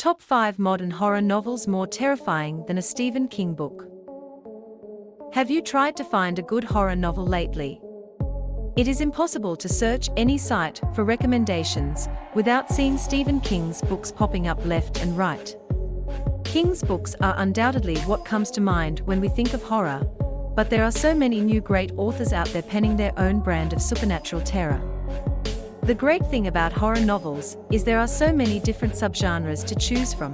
Top 5 modern horror novels more terrifying than a Stephen King book. Have you tried to find a good horror novel lately? It is impossible to search any site for recommendations without seeing Stephen King's books popping up left and right. King's books are undoubtedly what comes to mind when we think of horror, but there are so many new great authors out there penning their own brand of supernatural terror. The great thing about horror novels is there are so many different subgenres to choose from.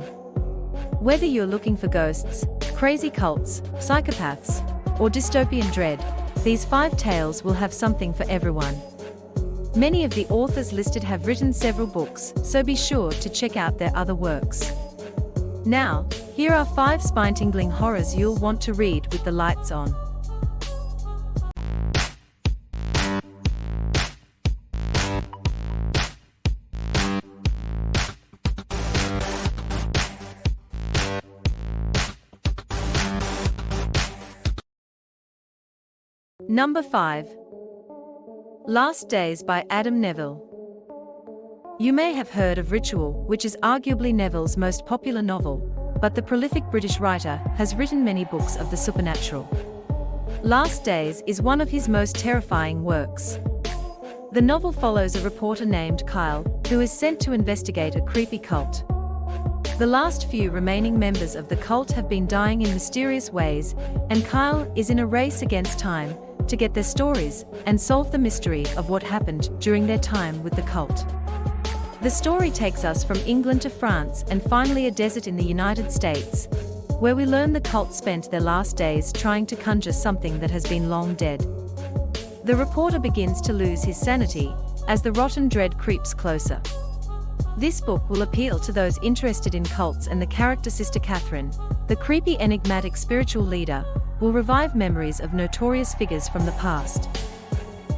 Whether you're looking for ghosts, crazy cults, psychopaths, or dystopian dread, these 5 tales will have something for everyone. Many of the authors listed have written several books, so be sure to check out their other works. Now, here are 5 spine-tingling horrors you'll want to read with the lights on. Number 5. Last Days by Adam Neville. You may have heard of Ritual, which is arguably Neville's most popular novel, but the prolific British writer has written many books of the supernatural. Last Days is one of his most terrifying works. The novel follows a reporter named Kyle, who is sent to investigate a creepy cult. The last few remaining members of the cult have been dying in mysterious ways, and Kyle is in a race against time to get their stories and solve the mystery of what happened during their time with the cult. The story takes us from England to France and finally a desert in the United States, where we learn the cult spent their last days trying to conjure something that has been long dead. The reporter begins to lose his sanity as the rotten dread creeps closer. This book will appeal to those interested in cults, and the character Sister Catherine, the creepy enigmatic spiritual leader, will revive memories of notorious figures from the past.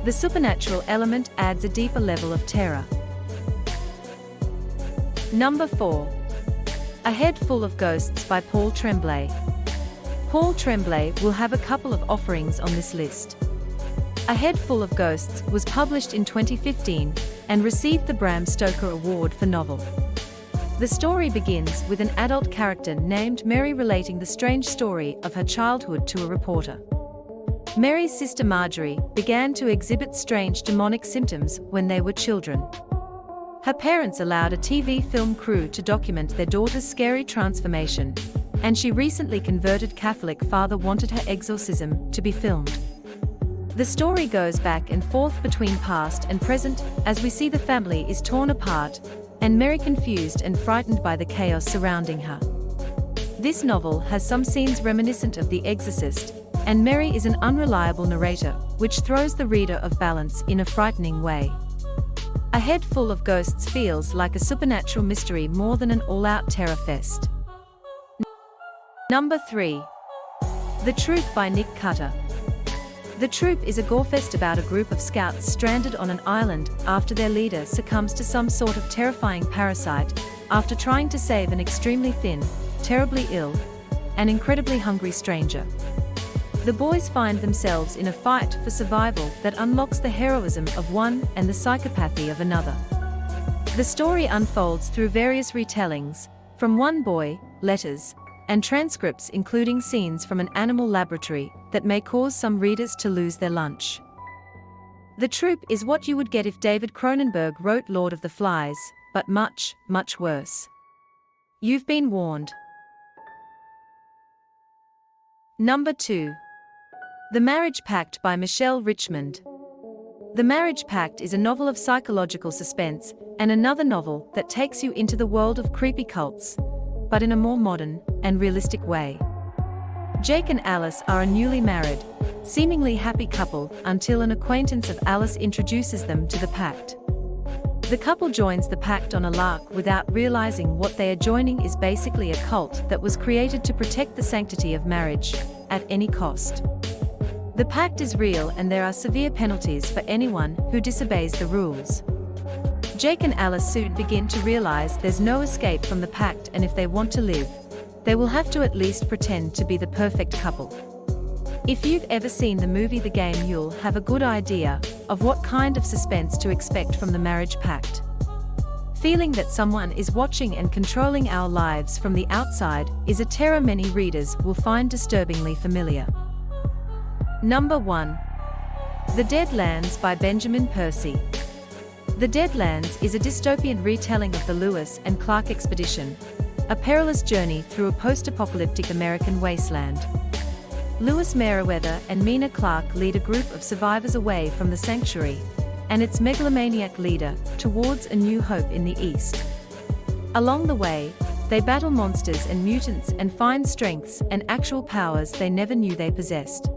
The supernatural element adds a deeper level of terror. Number 4. A Head Full of Ghosts by Paul Tremblay. Paul Tremblay will have a couple of offerings on this list. A Head Full of Ghosts was published in 2015 and received the Bram Stoker Award for novel. The story begins with an adult character named Mary relating the strange story of her childhood to a reporter. Mary's sister Marjorie began to exhibit strange demonic symptoms when they were children. Her parents allowed a TV film crew to document their daughter's scary transformation, and she recently converted Catholic father wanted her exorcism to be filmed. The story goes back and forth between past and present as we see the family is torn apart, and Mary confused and frightened by the chaos surrounding her. This novel has some scenes reminiscent of The Exorcist, and Mary is an unreliable narrator, which throws the reader off balance in a frightening way. A Head Full of Ghosts feels like a supernatural mystery more than an all-out terror fest. Number 3. The Troop by Nick Cutter. The Troop is a gorefest about a group of scouts stranded on an island after their leader succumbs to some sort of terrifying parasite after trying to save an extremely thin, terribly ill, and incredibly hungry stranger. The boys find themselves in a fight for survival that unlocks the heroism of one and the psychopathy of another. The story unfolds through various retellings, from one boy, letters, and transcripts including scenes from an animal laboratory that may cause some readers to lose their lunch. The Troop is what you would get if David Cronenberg wrote Lord of the Flies, but much, much worse. You've been warned. Number 2. The Marriage Pact by Michelle Richmond. The Marriage Pact is a novel of psychological suspense and another novel that takes you into the world of creepy cults, but in a more modern and realistic way. Jake and Alice are a newly married, seemingly happy couple until an acquaintance of Alice introduces them to the pact. The couple joins the pact on a lark without realizing what they are joining is basically a cult that was created to protect the sanctity of marriage at any cost. The pact is real and there are severe penalties for anyone who disobeys the rules. Jake and Alice soon begin to realize there's no escape from the pact, and if they want to live, they will have to at least pretend to be the perfect couple. If you've ever seen the movie The Game, you'll have a good idea of what kind of suspense to expect from the Marriage Pact. Feeling that someone is watching and controlling our lives from the outside is a terror many readers will find disturbingly familiar. Number 1. The Deadlands by Benjamin Percy. The Deadlands is a dystopian retelling of the Lewis and Clark expedition, a perilous journey through a post-apocalyptic American wasteland. Lewis Meriwether and Mina Clark lead a group of survivors away from the sanctuary and its megalomaniac leader towards a new hope in the East. Along the way, they battle monsters and mutants and find strengths and actual powers they never knew they possessed.